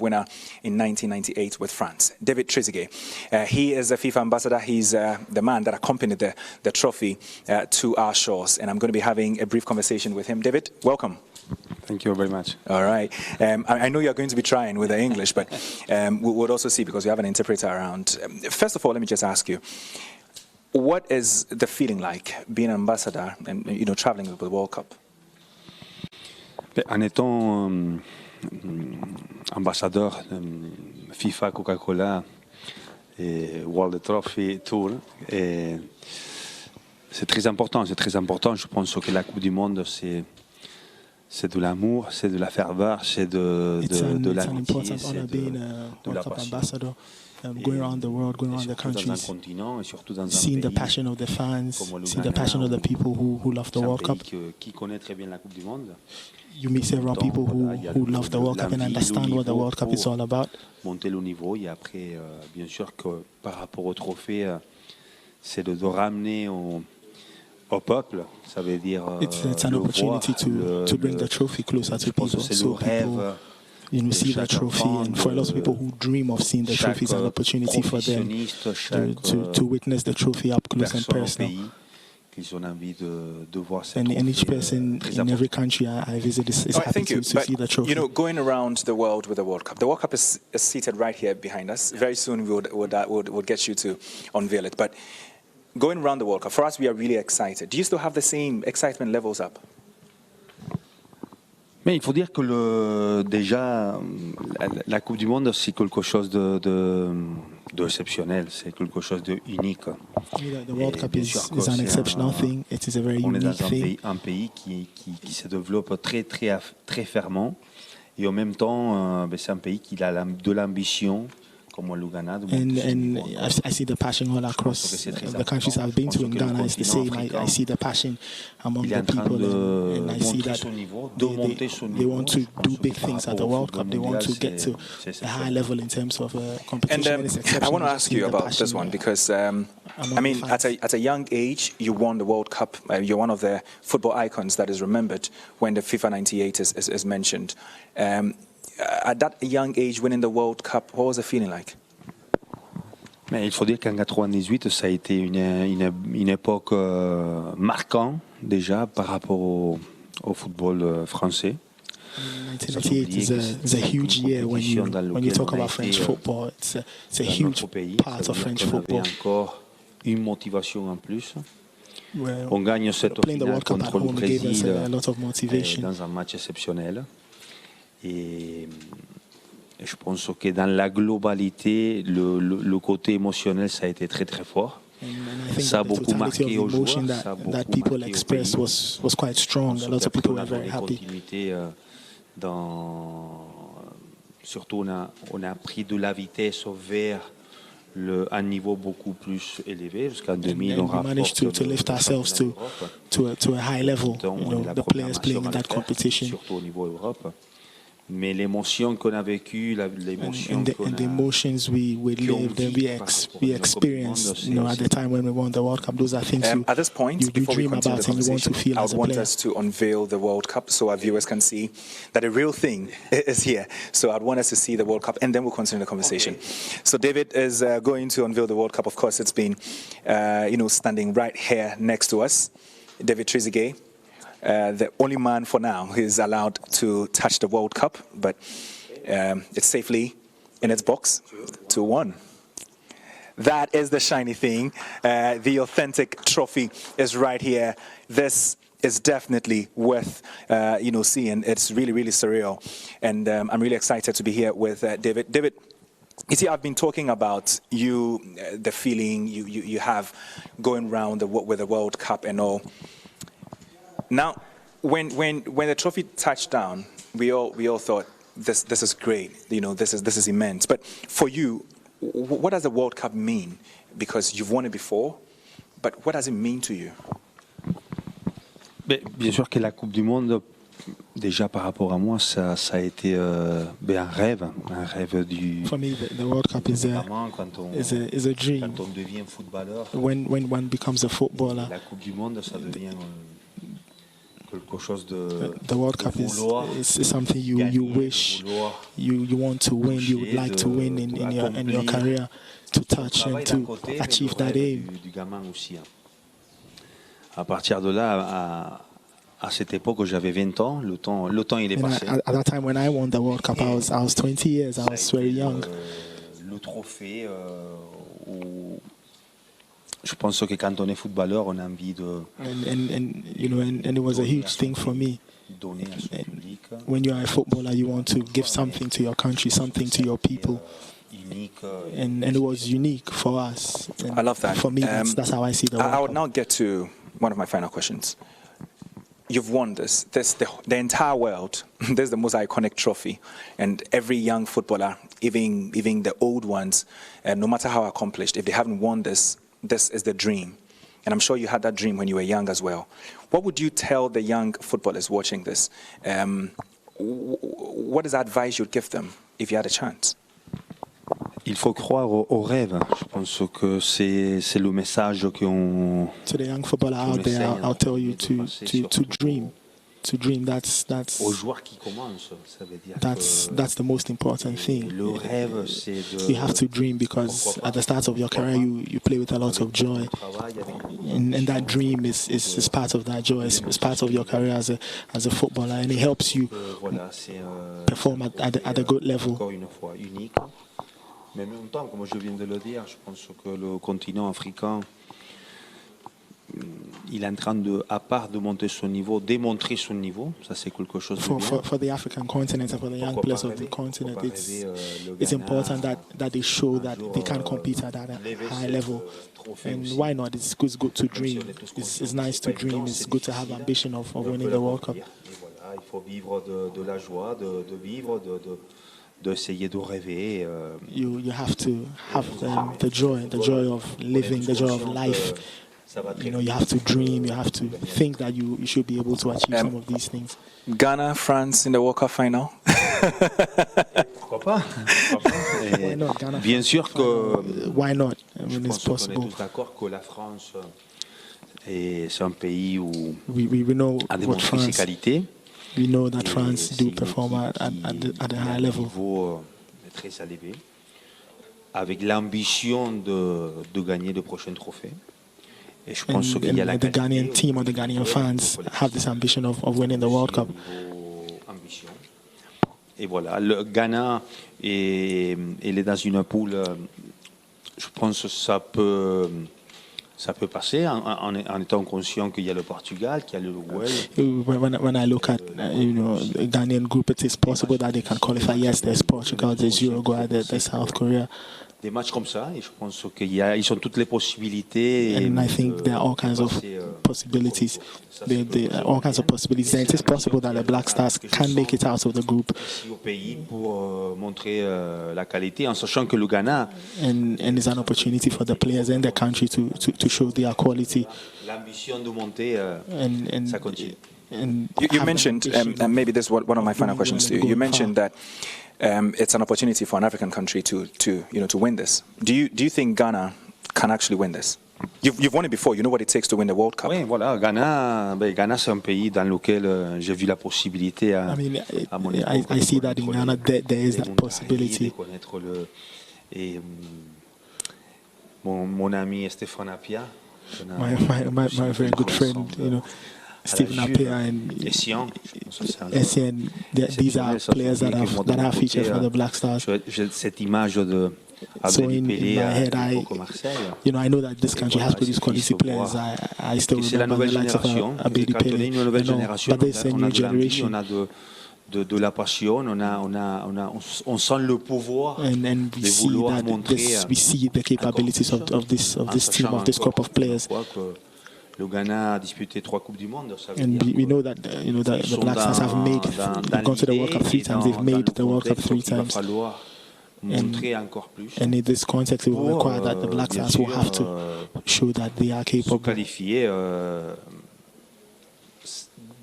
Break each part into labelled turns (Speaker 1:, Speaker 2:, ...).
Speaker 1: Cup winner in 1998 with France, David Trezeguet. He is a FIFA ambassador. He's the man that accompanied the trophy to our shores. And I'm going to be having a brief conversation with him. David, welcome.
Speaker 2: Thank you very much.
Speaker 1: All right. I know you're going to be trying with the English, but we'll also see because we have an interpreter around. First of all, let me just ask you, what is the feeling like being an ambassador and traveling with the World Cup?
Speaker 2: En étant ambassadeur FIFA, Coca-Cola et World Trophy Tour, c'est très important. C'est très important. Je pense que la Coupe du Monde, c'est de l'amour, c'est de la ferveur, c'est de l'amitié, c'est de la passion.
Speaker 3: Going around the world, going around the countries, seeing the passion of the fans, seeing the passion of the people who love the World Cup. You meet several people who love the World Cup and understand what the World Cup is all about.
Speaker 2: Monter le niveau et après, bien sûr que par rapport au trophée, c'est de ramener au peuple, ça veut dire
Speaker 3: it's an opportunity to bring the trophy closer to people. So people, see the trophy, and for a lot of people who dream of seeing the trophy, it's an opportunity for them to witness the trophy up close and personal. And each person in every country I visit is happy to see the trophy.
Speaker 1: Going around the world with the World Cup. The World Cup is seated right here behind us. Very soon we would get you to unveil it. But going around the World Cup, for us, we are really excited. Do you still have the same excitement levels up?
Speaker 2: Mais il faut dire que déjà, la Coupe du Monde, c'est quelque chose d'exceptionnel, c'est quelque chose d'unique.
Speaker 3: The World Cup is an exceptional thing. It is a very unique thing.
Speaker 2: On est dans un pays qui se développe très, très, très fermement. Et en même temps, c'est un pays qui a de l'ambition.
Speaker 3: And I see the passion all across the countries I've been to in Ghana. It's the same. I see the passion among the people, and I see that they want to do big things at the World Cup. They want to get to a high level in terms of competition.
Speaker 1: And I want to ask you about this one because, at a young age, you won the World Cup. You're one of the football icons that is remembered when the FIFA 98 is mentioned. At that young age, winning the World Cup, what was the feeling like?
Speaker 2: Mais il faut dire qu'en 98, ça a été une époque marquante déjà par rapport au football français.
Speaker 3: 1998 is a huge year when you talk about French football. It's a huge part of French football.
Speaker 2: Encore une motivation en plus. On gagne cette finale contre le Brésil dans un match exceptionnel. Et je pense que dans la globalité, le côté émotionnel, ça a été très très fort. Ça a beaucoup marqué aux joueurs, ça a beaucoup marqué au pays.
Speaker 3: Was quite strong. A lot of people were very happy.
Speaker 2: Surtout, on a pris de la vitesse vers un niveau beaucoup plus élevé, jusqu'en 2000, on
Speaker 3: managed to lift ourselves to a high level. The players playing in that competition.
Speaker 2: Surtout au niveau Europe. Mais l'émotion qu'on a vécue, l'émotion
Speaker 3: and the emotions we lived and we experienced, at the time when we won the World Cup, those are things
Speaker 1: at this point,
Speaker 3: you dream about and you want to feel as a player.
Speaker 1: I want us to unveil the World Cup so our viewers can see that the real thing is here. So I'd want us to see the World Cup and then we'll continue the conversation. Okay. So David is going to unveil the World Cup. Of course, it's been, standing right here next to us. David Trezeguet. The only man for now who is allowed to touch the World Cup, but it's safely in its box, 2-1. That is the shiny thing. The authentic trophy is right here. This is definitely worth, seeing. It's really, really surreal. And I'm really excited to be here with David. David, you see, I've been talking about you, the feeling you have going around with the World Cup and all. Now, when the trophy touched down, we all thought this is great. This is immense. But for you, what does the World Cup mean? Because you've won it before, but what does it mean to you?
Speaker 2: Bien sûr que la Coupe du Monde, déjà par rapport à moi, ça a été un rêve du.
Speaker 3: For me, the World Cup is a dream.
Speaker 2: Quand on devient footballeur,
Speaker 3: when one becomes a footballer,
Speaker 2: la Coupe du Monde, ça devient quelque quelque chose de
Speaker 3: the World Cup is something you wish you want to win, you would like to win in your career, to touch and to achieve that aim.
Speaker 2: Du gamin aussi. À partir de là, à cette époque, j'avais 20 ans. Le temps il est passé.
Speaker 3: At that time when I won the World Cup, I was 20 years. I was very young.
Speaker 2: Le trophée où je pense que quand on est footballeur, on a envie de
Speaker 3: And it was a huge thing for me.
Speaker 2: donner à son public.
Speaker 3: When you are a footballer, you want to give something to your country, something to your people.
Speaker 2: Unique.
Speaker 3: And it was unique for us. And
Speaker 1: I love that.
Speaker 3: For me, that's how I see the World
Speaker 1: I would
Speaker 3: Cup.
Speaker 1: now get to one of my final questions. You've won this. The entire world. This is the most iconic trophy, and every young footballer, even the old ones, no matter how accomplished, if they haven't won this, this is the dream. And I'm sure you had that dream when you were young as well. What would you tell the young footballers watching this? What is the advice you'd give them if you had a chance?
Speaker 2: Il faut croire au rêve. Je pense que c'est le message qu'on.
Speaker 3: To the young footballer out there, I'll tell you to dream. To dream, that's
Speaker 2: Aux joueurs qui commencent, ça veut dire
Speaker 3: that's the most important thing.
Speaker 2: Le rêve, c'est de.
Speaker 3: You have to dream because at the start of your career, you play with a lot of joy, and that dream is part of that joy. It's part of your career as a footballer, and it helps you perform at a good level.
Speaker 2: Encore une fois, unique. Mais en même temps, comme je viens de le dire, je pense que le continent africain, il est en train de, à part de monter son niveau, démontrer son niveau. Ça, c'est quelque chose de bien.
Speaker 3: For the African continent and for the young players of the continent, it's important that they show that they can compete at a high level. And why not? It's good to dream. It's nice to dream. It's good to have ambition of winning the World Cup.
Speaker 2: Et voilà, il faut vivre de la joie, de vivre, d'essayer de rêver.
Speaker 3: You have to have the joy of living, the joy of life. You have to dream, you have to think that you should be able to achieve some of these things.
Speaker 1: Ghana, France in the World Cup final?
Speaker 2: Pourquoi pas?
Speaker 3: Why not? Ghana,
Speaker 2: Bien sûr que.
Speaker 3: Why not? I mean,
Speaker 2: Je
Speaker 3: it's
Speaker 2: pense qu'on est
Speaker 3: possible.
Speaker 2: tous d'accord que la France, c'est un pays où
Speaker 3: We know
Speaker 2: a
Speaker 3: what
Speaker 2: démontré ses
Speaker 3: France.
Speaker 2: qualités.
Speaker 3: We know that
Speaker 2: Et
Speaker 3: France
Speaker 2: c'est
Speaker 3: do
Speaker 2: une
Speaker 3: perform
Speaker 2: équipe
Speaker 3: at a high
Speaker 2: qui
Speaker 3: level.
Speaker 2: un niveau très élevé, avec l'ambition de gagner le prochain trophée. Et je pense qu'il y a la
Speaker 3: And the Ghanaian team or the Ghanaian fans have this ambition of winning the World Cup.
Speaker 2: Ambition. Et voilà, le Ghana il est dans une poule. Je pense que ça peut passer en étant conscient qu'il y a le Portugal, qu'il y a l'Uruguay.
Speaker 3: When I look at the Ghanaian group, it is possible that they can qualify. Yes, there's Portugal, there's Uruguay, there's South Korea.
Speaker 2: Des matchs comme ça, et je pense qu'ils ont toutes les possibilités.
Speaker 3: And I think there are all kinds of possibilities. There are all kinds of possibilities. And it is possible that the Black Stars can make it out of the group.
Speaker 2: Au pays pour montrer la qualité, en sachant que le Ghana.
Speaker 3: And it's an opportunity for the players and the country to show their quality.
Speaker 2: L'ambition de monter, ça continue.
Speaker 1: You mentioned, and maybe this is one of my final questions to you. You mentioned that it's an opportunity for an African country to win this. Do you think Ghana can actually win this? You've won it before. You know what it takes to win the World Cup.
Speaker 2: Oui, voilà. Ghana, c'est un pays dans lequel j'ai vu la possibilité à mon époque.
Speaker 3: I see that in Ghana there is that possibility.
Speaker 2: Mon ami Stéphane Apia.
Speaker 3: My very good friend, Stephen Apia and Essien, these are players that have featured for the Black Stars.
Speaker 2: J'ai cette image de
Speaker 3: So in my head, I know that this country has produced quality players. I still remember the likes of Abedi Pele. But there's a new generation.
Speaker 2: De la passion, on sent le pouvoir
Speaker 3: and we see that we see the capabilities of this team, of this group of players.
Speaker 2: Le Ghana a disputé 3 Coupes du Monde.
Speaker 3: And we know that the Black Stars have gone to the World Cup 3 times. They've made the World Cup 3 times. And in this context, it will require that the Black Stars will have to show that they are capable.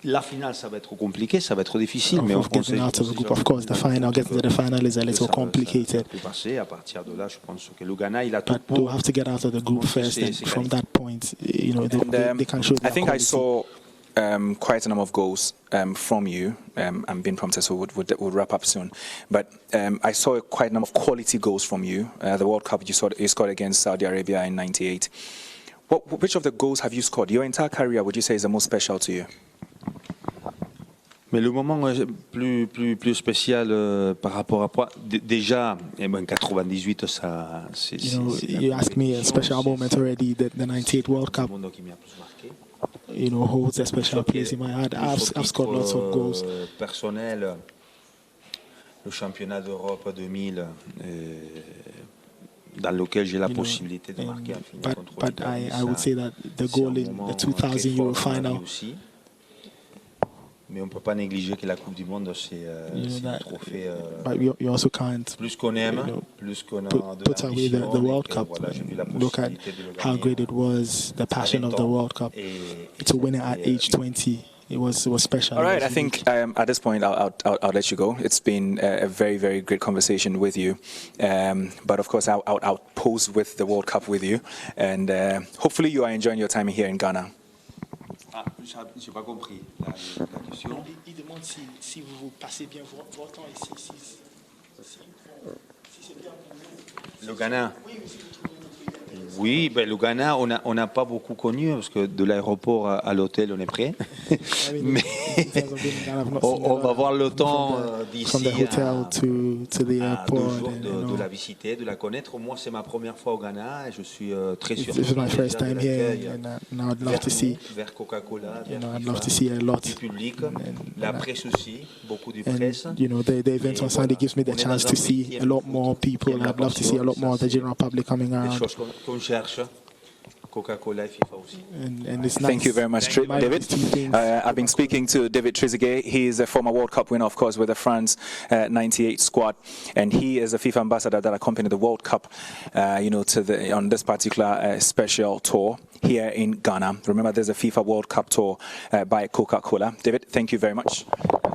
Speaker 2: La finale, ça va être compliqué, ça va être difficile, mais on
Speaker 3: getting out of the group, of course, getting to the final is a little complicated.
Speaker 2: À partir de là, je pense que le Ghana, il a tout
Speaker 3: pour. But they have to get out of the group first, and from that point, they can show.
Speaker 1: I think I saw quite a number of goals from you. I'm being prompted, so we'll wrap up soon. But I saw quite a number of quality goals from you. The World Cup you scored against Saudi Arabia in '98. Which of the goals have you scored? Your entire career, would you say, is the most special to you?
Speaker 2: Mais le moment plus spécial par rapport à déjà, 98, ça c'est.
Speaker 3: You asked me a special moment already. The '98 World Cup, holds a special place in my heart. I've scored lots of goals.
Speaker 2: Personnel, le championnat d'Europe 2000. Dans lequel j'ai la possibilité de marquer un final contre l'Italie.
Speaker 3: I would say that the goal in the 2000 Euro final.
Speaker 2: Mais on ne peut pas négliger que la Coupe du Monde, c'est un trophée.
Speaker 3: You also can't
Speaker 2: plus qu'on aime, plus qu'on a
Speaker 3: put away the World Cup.
Speaker 2: Voilà,
Speaker 3: look at how great it was, the passion of the World Cup. To win it at age 20. It was special.
Speaker 1: All right, I think at this point I'll let you go. It's been a very, very great conversation with you. But of course I'll pose with the World Cup with you. And hopefully you are enjoying your time here in Ghana.
Speaker 2: Ah, j'ai pas compris la question.
Speaker 3: Il demande si vous passez bien votre temps ici. Si c'est bien pour vous.
Speaker 2: Le Ghana. Oui, le Ghana, on n'a pas beaucoup connu parce que de l'aéroport à l'hôtel, on est prêt. Mais on va avoir le temps d'ici à 2 jours de la visiter, de la connaître. Moi, c'est ma première fois au Ghana et je suis très surpris.
Speaker 3: This is my first time here, and I'd love to see.
Speaker 2: Vers Coca-Cola,
Speaker 3: I'd love to see a lot.
Speaker 2: Du public, la presse aussi, beaucoup de presse.
Speaker 3: And the event on Sunday gives me the chance to see a lot more people. I'd love to see a lot more of the general public coming around.
Speaker 2: Coca-Cola et FIFA aussi.
Speaker 3: And it's nice.
Speaker 1: Thank you very much, David. I've been speaking to David Trezeguet. He is a former World Cup winner, of course, with the France '98 squad, and he is a FIFA ambassador that accompanied the World Cup, on this particular special tour here in Ghana. Remember, there's a FIFA World Cup tour by Coca-Cola. David, thank you very much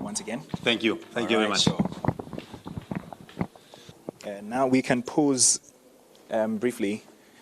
Speaker 1: once again.
Speaker 2: Thank you. Thank you very much.
Speaker 1: Now we can pause briefly